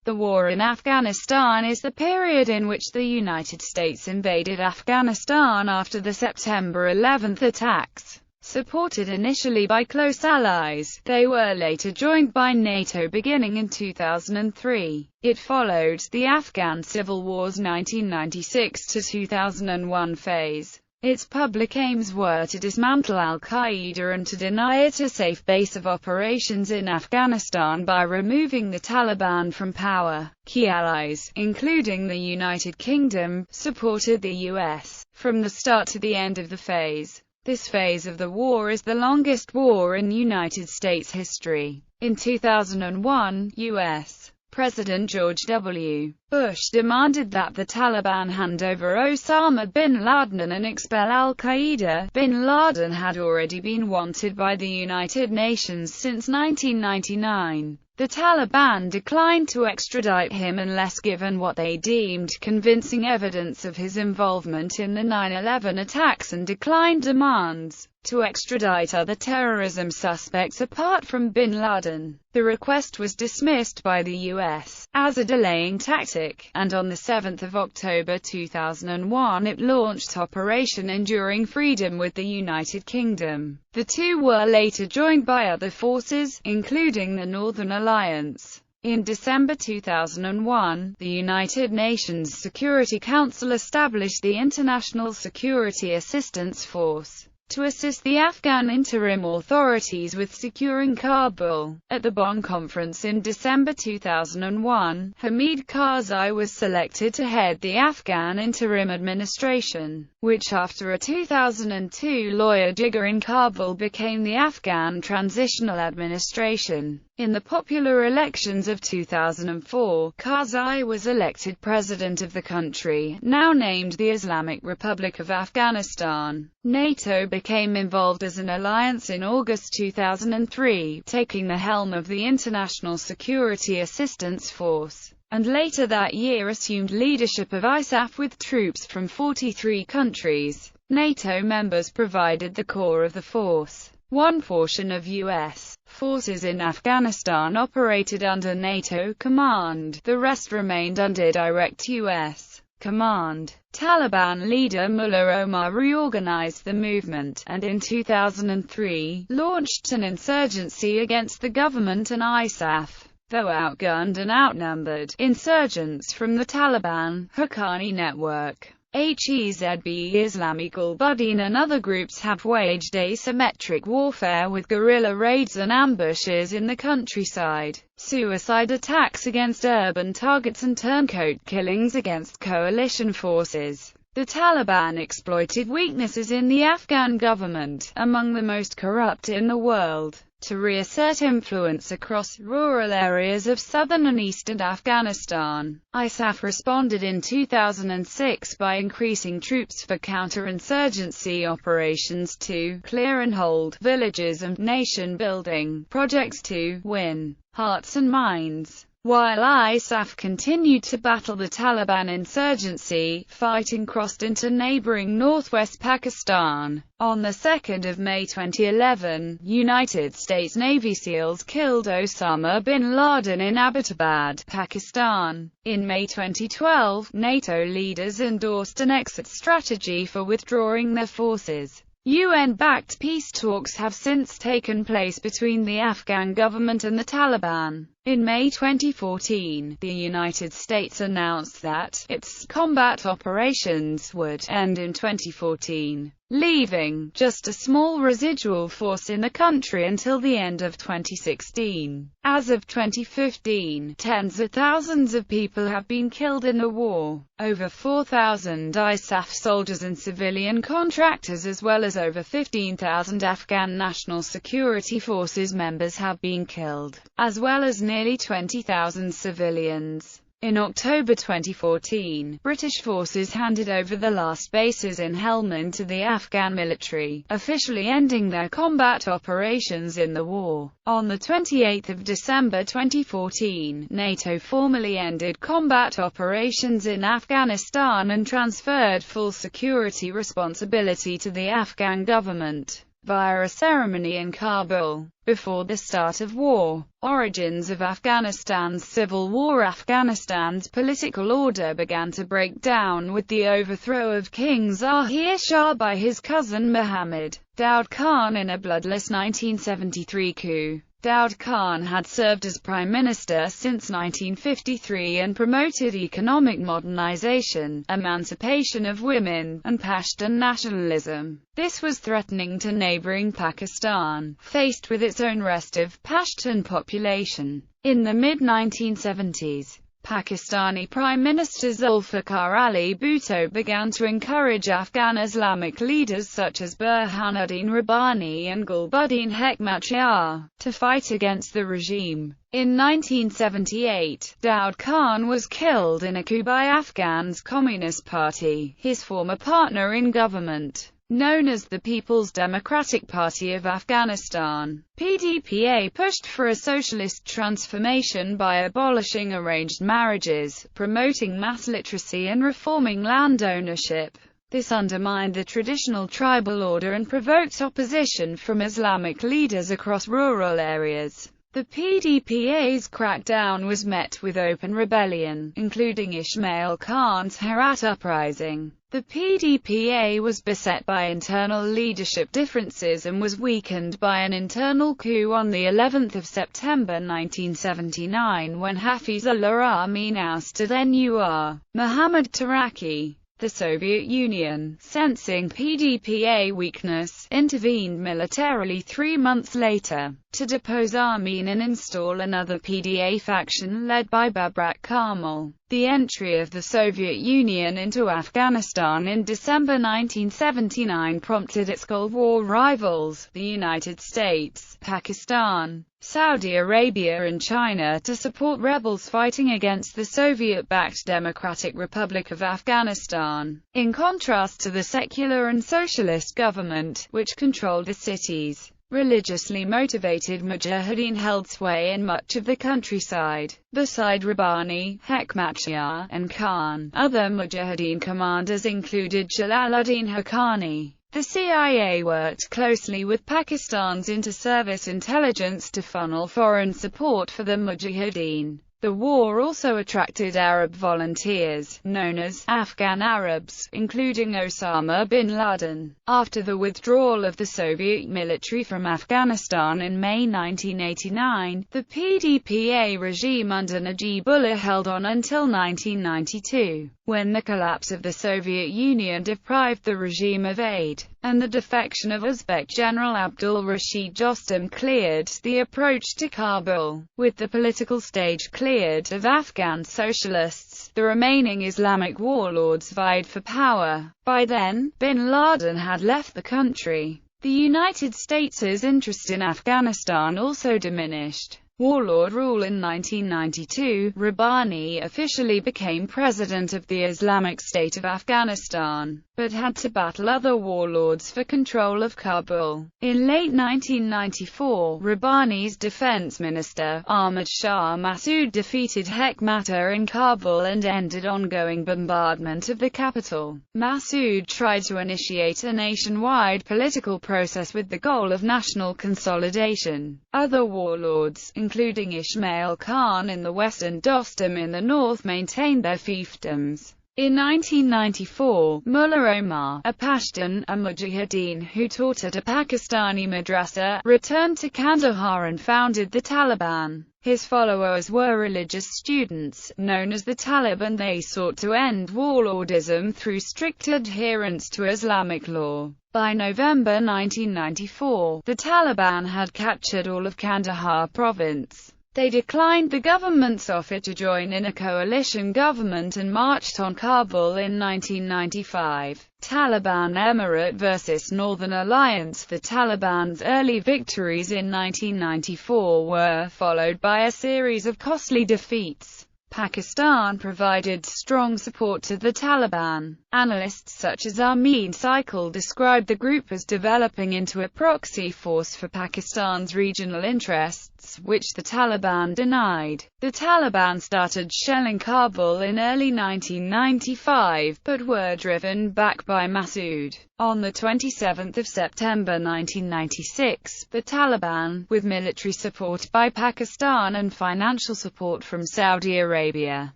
The war in Afghanistan is the period in which the United States invaded Afghanistan after the September 11 attacks. Supported initially by close allies, they were later joined by NATO beginning in 2003. It followed the Afghan Civil War's 1996 to 2001 phase. Its public aims were to dismantle al-Qaeda and to deny it a safe base of operations in Afghanistan by removing the Taliban from power. Key allies, including the United Kingdom, supported the U.S. from the start to the end of the phase. This phase of the war is the longest war in United States history. In 2001, U.S. President George W. Bush demanded that the Taliban hand over Osama bin Laden and expel al-Qaeda. Bin Laden had already been wanted by the United Nations since 1999. The Taliban declined to extradite him unless given what they deemed convincing evidence of his involvement in the 9/11 attacks and declined demands to extradite other terrorism suspects apart from bin Laden. The request was dismissed by the U.S. as a delaying tactic, and on 7 October 2001 it launched Operation Enduring Freedom with the United Kingdom. The two were later joined by other forces, including the Northern Alliance. In December 2001, the United Nations Security Council established the International Security Assistance Force to assist the Afghan interim authorities with securing Kabul. At the Bonn Conference in December 2001, Hamid Karzai was selected to head the Afghan interim administration, which after a 2002 lawyer jigger in Kabul became the Afghan Transitional Administration. In the popular elections of 2004, Karzai was elected president of the country, now named the Islamic Republic of Afghanistan. NATO became involved as an alliance in August 2003, taking the helm of the International Security Assistance Force, and later that year assumed leadership of ISAF with troops from 43 countries. NATO members provided the core of the force. One portion of U.S. forces in Afghanistan operated under NATO command, the rest remained under direct U.S. command. Taliban leader Mullah Omar reorganized the movement, and in 2003, launched an insurgency against the government and ISAF. Though outgunned and outnumbered, insurgents from the Taliban, Haqqani Network, Hezb Islamic al-Buddin and other groups have waged asymmetric warfare with guerrilla raids and ambushes in the countryside, suicide attacks against urban targets and turncoat killings against coalition forces. The Taliban exploited weaknesses in the Afghan government, among the most corrupt in the world, to reassert influence across rural areas of southern and eastern Afghanistan. ISAF responded in 2006 by increasing troops for counterinsurgency operations to clear and hold villages and nation-building projects to win hearts and minds. While ISAF continued to battle the Taliban insurgency, fighting crossed into neighboring northwest Pakistan. On the 2nd of May 2011, United States Navy SEALs killed Osama bin Laden in Abbottabad, Pakistan. In May 2012, NATO leaders endorsed an exit strategy for withdrawing their forces. UN-backed peace talks have since taken place between the Afghan government and the Taliban. In May 2014, the United States announced that its combat operations would end in 2014, leaving just a small residual force in the country until the end of 2016. As of 2015, tens of thousands of people have been killed in the war. Over 4,000 ISAF soldiers and civilian contractors as well as over 15,000 Afghan National Security Forces members have been killed, as well as nearly 20,000 civilians. In October 2014, British forces handed over the last bases in Helmand to the Afghan military, officially ending their combat operations in the war. On 28 December 2014, NATO formally ended combat operations in Afghanistan and transferred full security responsibility to the Afghan government. via a ceremony in Kabul. Before the start of war, origins of Afghanistan's civil war. Afghanistan's political order began to break down with the overthrow of King Zahir Shah by his cousin Muhammad Daud Khan in a bloodless 1973 coup. Daud Khan had served as prime minister since 1953 and promoted economic modernization, emancipation of women, and Pashtun nationalism. This was threatening to neighboring Pakistan, faced with its own restive Pashtun population. In the mid-1970s, Pakistani Prime Minister Zulfikar Ali Bhutto began to encourage Afghan Islamic leaders such as Burhanuddin Rabbani and Gulbuddin Hekmatyar to fight against the regime. In 1978, Daud Khan was killed in a coup by Afghan's Communist Party, his former partner in government, known as the People's Democratic Party of Afghanistan. PDPA pushed for a socialist transformation by abolishing arranged marriages, promoting mass literacy and reforming land ownership. This undermined the traditional tribal order and provoked opposition from Islamic leaders across rural areas. The PDPA's crackdown was met with open rebellion, including Ismail Khan's Herat uprising. The PDPA was beset by internal leadership differences and was weakened by an internal coup on the 11th of September 1979 when Hafizullah Amin ousted Nur Muhammad Taraki. The Soviet Union, sensing PDPA weakness, intervened militarily 3 months later to depose Amin and install another PDA faction led by Babrak Karmal. The entry of the Soviet Union into Afghanistan in December 1979 prompted its Cold War rivals, the United States, Pakistan, Saudi Arabia and China, to support rebels fighting against the Soviet-backed Democratic Republic of Afghanistan. In contrast to the secular and socialist government, which controlled the cities, religiously motivated mujahideen held sway in much of the countryside. Beside Rabbani, Hekmatyar, and Khan, other mujahideen commanders included Jalaluddin Haqqani. The CIA worked closely with Pakistan's inter-service intelligence to funnel foreign support for the mujahideen. The war also attracted Arab volunteers, known as Afghan Arabs, including Osama bin Laden. After the withdrawal of the Soviet military from Afghanistan in May 1989, the PDPA regime under Najibullah held on until 1992, when the collapse of the Soviet Union deprived the regime of aid, and the defection of Uzbek General Abdul Rashid Dostum cleared the approach to Kabul. With the political stage cleared of Afghan socialists, the remaining Islamic warlords vied for power. By then, bin Laden had left the country. The United States' interest in Afghanistan also diminished. Warlord rule in 1992, Rabbani officially became president of the Islamic State of Afghanistan, but had to battle other warlords for control of Kabul. In late 1994, Rabbani's defense minister, Ahmad Shah Massoud, defeated Hekmatyar in Kabul and ended ongoing bombardment of the capital. Massoud tried to initiate a nationwide political process with the goal of national consolidation. Other warlords, including Ismail Khan in the west and Dostum in the north, maintained their fiefdoms. In 1994, Mullah Omar, a Pashtun, a mujahideen who taught at a Pakistani madrasa, returned to Kandahar and founded the Taliban. His followers were religious students, known as the Taliban. They sought to end warlordism through strict adherence to Islamic law. By November 1994, the Taliban had captured all of Kandahar province. They declined the government's offer to join in a coalition government and marched on Kabul in 1995. Taliban Emirate vs. Northern Alliance. The Taliban's early victories in 1994 were followed by a series of costly defeats. Pakistan provided strong support to the Taliban. Analysts such as Amin Saikal described the group as developing into a proxy force for Pakistan's regional interests. threats, which the Taliban denied. The Taliban started shelling Kabul in early 1995, but were driven back by Massoud. On 27 September 1996, the Taliban, with military support by Pakistan and financial support from Saudi Arabia,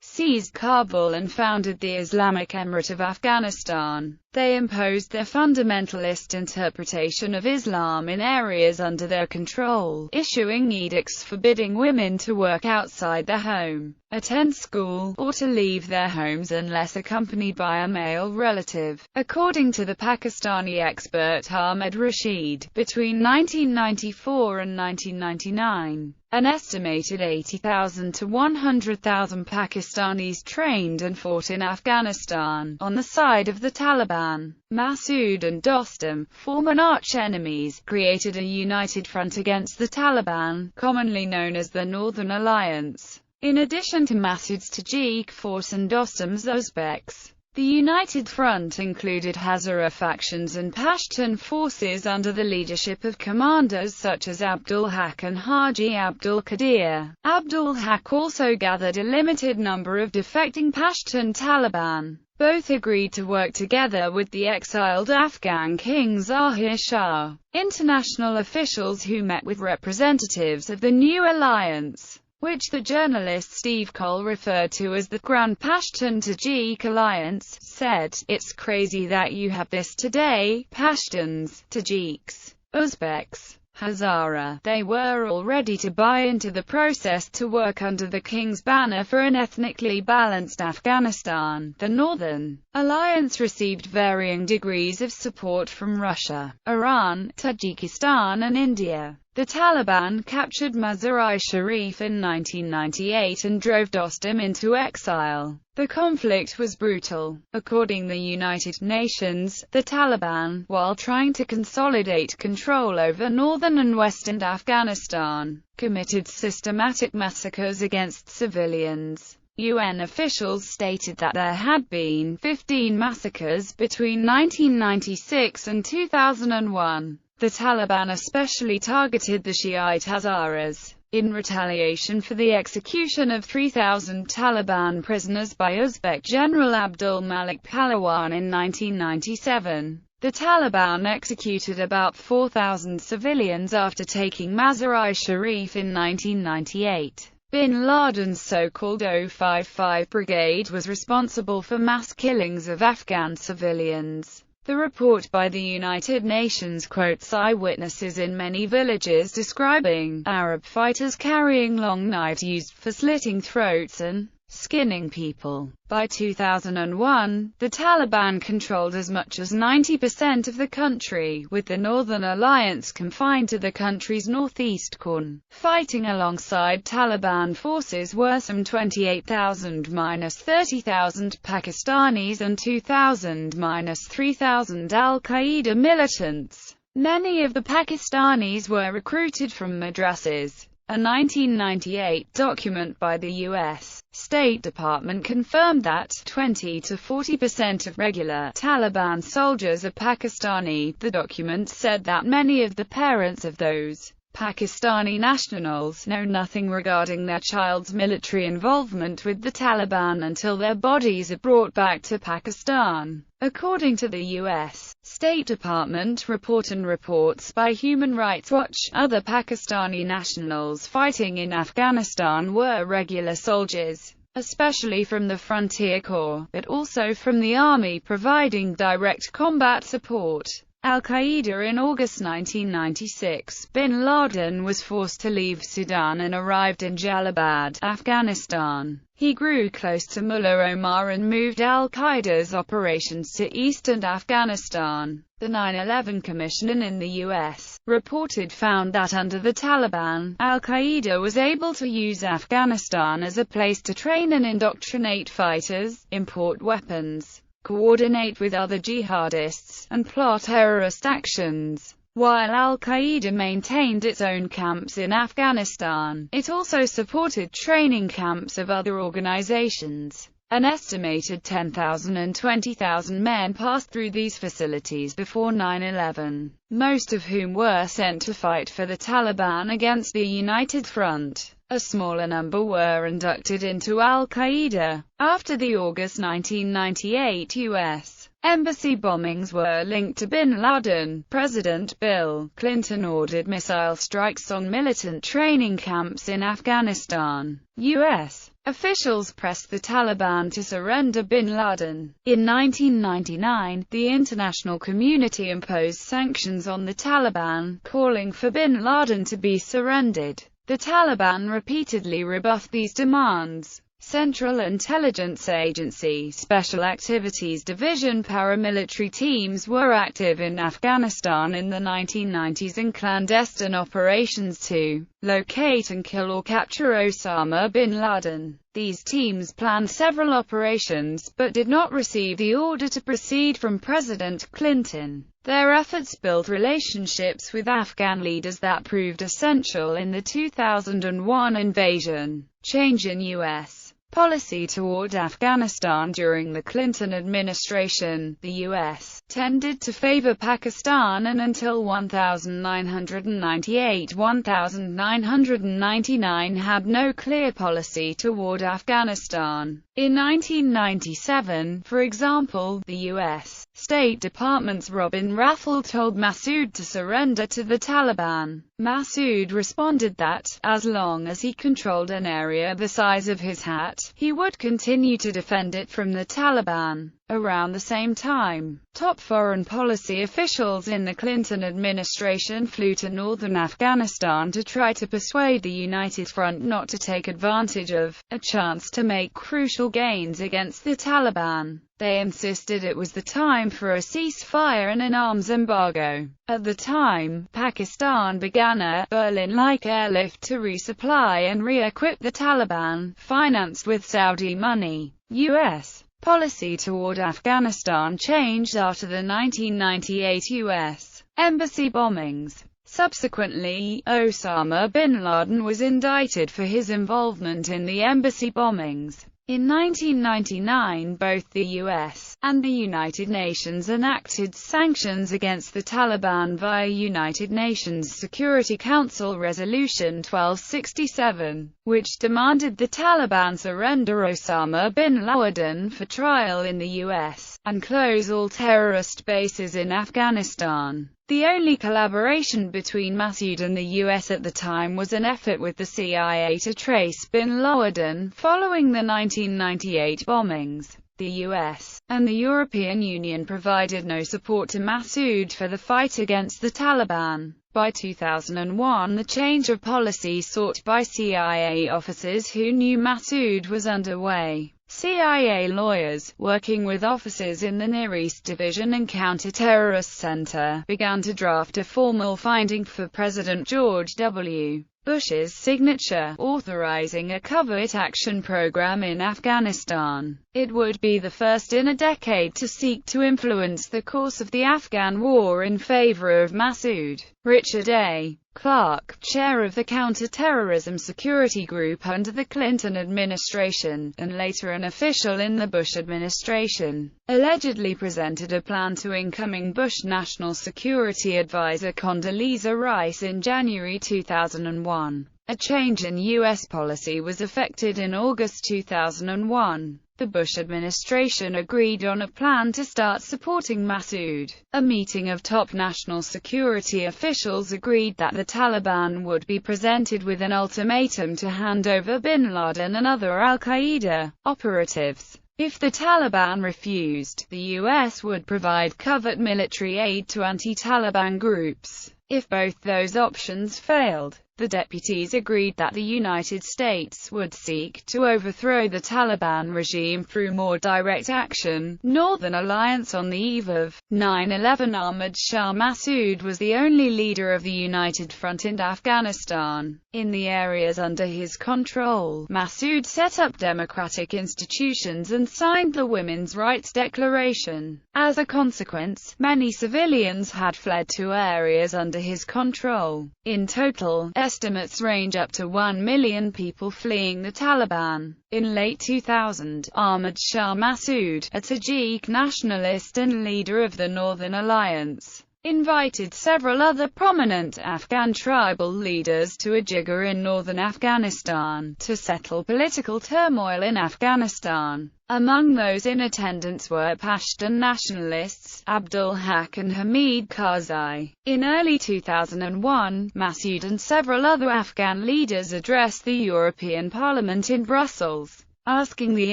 seized Kabul and founded the Islamic Emirate of Afghanistan. They imposed their fundamentalist interpretation of Islam in areas under their control, issuing edicts forbidding women to work outside their home, attend school, or to leave their homes unless accompanied by a male relative. According to the Pakistani expert Ahmed Rashid, between 1994 and 1999, an estimated 80,000 to 100,000 Pakistanis trained and fought in Afghanistan, on the side of the Taliban. Massoud and Dostum, former arch-enemies, created a united front against the Taliban, commonly known as the Northern Alliance. In addition to Massoud's Tajik force and Dostum's Uzbeks, the United Front included Hazara factions and Pashtun forces under the leadership of commanders such as Abdul Haq and Haji Abdul Qadir. Abdul Haq also gathered a limited number of defecting Pashtun Taliban. Both agreed to work together with the exiled Afghan king Zahir Shah. International officials who met with representatives of the new alliance, which the journalist Steve Cole referred to as the Grand Pashtun Tajik Alliance, said, "It's crazy that you have this today. Pashtuns, Tajiks, Uzbeks, Hazara, they were all ready to buy into the process to work under the king's banner for an ethnically balanced Afghanistan." The Northern Alliance received varying degrees of support from Russia, Iran, Tajikistan and India. The Taliban captured Mazar-i-Sharif in 1998 and drove Dostum into exile. The conflict was brutal. According to the United Nations, the Taliban, while trying to consolidate control over northern and western Afghanistan, committed systematic massacres against civilians. UN officials stated that there had been 15 massacres between 1996 and 2001. The Taliban especially targeted the Shiite Hazaras, in retaliation for the execution of 3,000 Taliban prisoners by Uzbek General Abdul Malik Pahlawan in 1997. The Taliban executed about 4,000 civilians after taking Mazar-i-Sharif in 1998. Bin Laden's so-called 055 Brigade was responsible for mass killings of Afghan civilians. The report by the United Nations quotes eyewitnesses in many villages describing Arab fighters carrying long knives used for slitting throats and skinning people. By 2001, the Taliban controlled as much as 90% of the country, with the Northern Alliance confined to the country's northeast corner. Fighting alongside Taliban forces were some 28,000–30,000 Pakistanis and 2,000–3,000 al-Qaeda militants. Many of the Pakistanis were recruited from madrasas. A 1998 document by the U.S. State Department confirmed that 20 to 40% of regular Taliban soldiers are Pakistani. The document said that many of the parents of those Pakistani nationals know nothing regarding their child's military involvement with the Taliban until their bodies are brought back to Pakistan. According to the U.S. State Department report and reports by Human Rights Watch, other Pakistani nationals fighting in Afghanistan were regular soldiers, especially from the Frontier Corps, but also from the army providing direct combat support. Al-Qaeda. In August 1996, bin Laden was forced to leave Sudan and arrived in Jalalabad, Afghanistan. He grew close to Mullah Omar and moved al-Qaeda's operations to eastern Afghanistan. The 9/11 Commission in the U.S. reported found that under the Taliban, al-Qaeda was able to use Afghanistan as a place to train and indoctrinate fighters, import weapons, coordinate with other jihadists, and plot terrorist actions. While al-Qaeda maintained its own camps in Afghanistan, it also supported training camps of other organizations. An estimated 10,000 and 20,000 men passed through these facilities before 9/11, most of whom were sent to fight for the Taliban against the United Front. A smaller number were inducted into al-Qaeda. After the August 1998 U.S. embassy bombings were linked to bin Laden, President Bill Clinton ordered missile strikes on militant training camps in Afghanistan. U.S. officials pressed the Taliban to surrender bin Laden. In 1999, the international community imposed sanctions on the Taliban, calling for bin Laden to be surrendered. The Taliban repeatedly rebuffed these demands. Central Intelligence Agency Special Activities Division paramilitary teams were active in Afghanistan in the 1990s in clandestine operations to locate and kill or capture Osama bin Laden. These teams planned several operations, but did not receive the order to proceed from President Clinton. Their efforts built relationships with Afghan leaders that proved essential in the 2001 invasion. Change in U.S. policy toward Afghanistan during the Clinton administration, the U.S. tended to favor Pakistan and until 1998-1999 had no clear policy toward Afghanistan. In 1997, for example, the U.S. State Department's Robin Rathel told Massoud to surrender to the Taliban. Massoud responded that, as long as he controlled an area the size of his hat, he would continue to defend it from the Taliban. Around the same time, top foreign policy officials in the Clinton administration flew to northern Afghanistan to try to persuade the United Front not to take advantage of a chance to make crucial gains against the Taliban. They insisted it was the time for a ceasefire and an arms embargo. At the time, Pakistan began a Berlin-like airlift to resupply and re-equip the Taliban, financed with Saudi money. U.S. policy toward Afghanistan changed after the 1998 U.S. embassy bombings. Subsequently, Osama bin Laden was indicted for his involvement in the embassy bombings. In 1999, both the U.S. and the United Nations enacted sanctions against the Taliban via United Nations Security Council Resolution 1267, which demanded the Taliban surrender Osama bin Laden for trial in the U.S., and close all terrorist bases in Afghanistan. The only collaboration between Massoud and the U.S. at the time was an effort with the CIA to trace bin Laden following the 1998 bombings. The U.S. and the European Union provided no support to Massoud for the fight against the Taliban. By 2001, the change of policy sought by CIA officers who knew Massoud was underway. CIA lawyers, working with officers in the Near East Division and Counter-Terrorist Center, began to draft a formal finding for President George W. Bush's signature, authorizing a covert action program in Afghanistan. It would be the first in a decade to seek to influence the course of the Afghan war in favor of Massoud. Richard A. Clarke, chair of the Counter-Terrorism Security Group under the Clinton administration, and later an official in the Bush administration, allegedly presented a plan to incoming Bush National Security Advisor Condoleezza Rice in January 2001. A change in U.S. policy was effected in August 2001. The Bush administration agreed on a plan to start supporting Massoud. A meeting of top national security officials agreed that the Taliban would be presented with an ultimatum to hand over bin Laden and other al-Qaeda operatives. If the Taliban refused, the U.S. would provide covert military aid to anti-Taliban groups. If both those options failed, the deputies agreed that the United States would seek to overthrow the Taliban regime through more direct action. Northern Alliance. On the eve of 9/11, Ahmad Shah Massoud was the only leader of the United Front in Afghanistan. In the areas under his control, Massoud set up democratic institutions and signed the Women's Rights Declaration. As a consequence, many civilians had fled to areas under his control. In total, estimates range up to 1 million people fleeing the Taliban. In late 2000, Ahmad Shah Massoud, a Tajik nationalist and leader of the Northern Alliance, invited several other prominent Afghan tribal leaders to a jigger in northern Afghanistan, to settle political turmoil in Afghanistan. Among those in attendance were Pashtun nationalists, Abdul Haq and Hamid Karzai. In early 2001, Massoud and several other Afghan leaders addressed the European Parliament in Brussels, asking the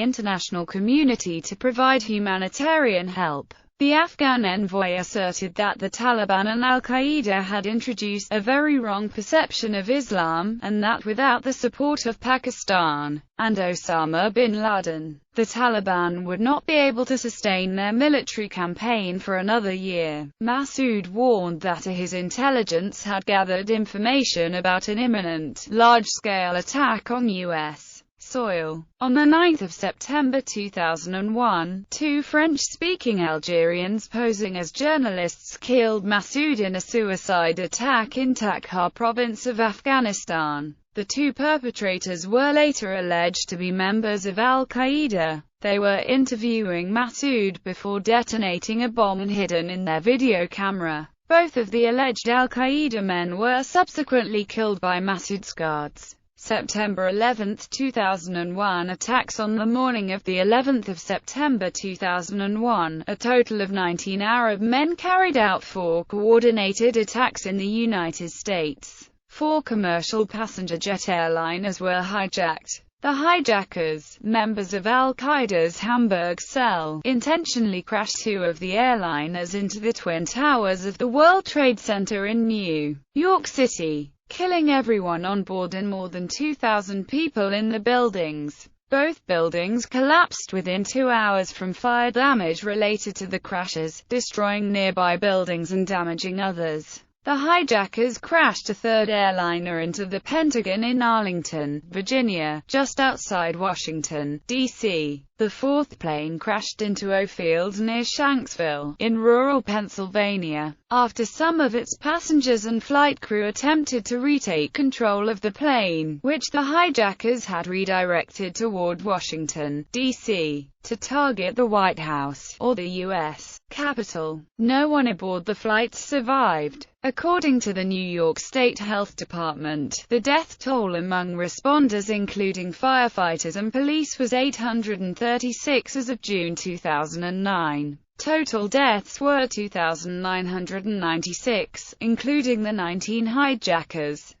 international community to provide humanitarian help. The Afghan envoy asserted that the Taliban and al-Qaeda had introduced a very wrong perception of Islam, and that without the support of Pakistan and Osama bin Laden, the Taliban would not be able to sustain their military campaign for another year. Massoud warned that his intelligence had gathered information about an imminent, large-scale attack on U.S. soil. On 9 September 2001, two French-speaking Algerians posing as journalists killed Massoud in a suicide attack in Takhar province of Afghanistan. The two perpetrators were later alleged to be members of al-Qaeda. They were interviewing Massoud before detonating a bomb hidden in their video camera. Both of the alleged al-Qaeda men were subsequently killed by Massoud's guards. September 11, 2001 attacks. On the morning of the 11th of September 2001, a total of 19 Arab men carried out 4 coordinated attacks in the United States. 4 commercial passenger jet airliners were hijacked. The hijackers, members of al-Qaeda's Hamburg cell, intentionally crashed 2 of the airliners into the Twin Towers of the World Trade Center in New York City, killing everyone on board and more than 2,000 people in the buildings. Both buildings collapsed within 2 hours from fire damage related to the crashes, destroying nearby buildings and damaging others. The hijackers crashed a 3rd airliner into the Pentagon in Arlington, Virginia, just outside Washington, D.C. The 4th plane crashed into a field near Shanksville, in rural Pennsylvania, after some of its passengers and flight crew attempted to retake control of the plane, which the hijackers had redirected toward Washington, D.C., to target the White House, or the U.S. Capitol. No one aboard the flight survived. According to the New York State Health Department, the death toll among responders including firefighters and police was 836 as of June 2009. Total deaths were 2,996, including the 19 hijackers.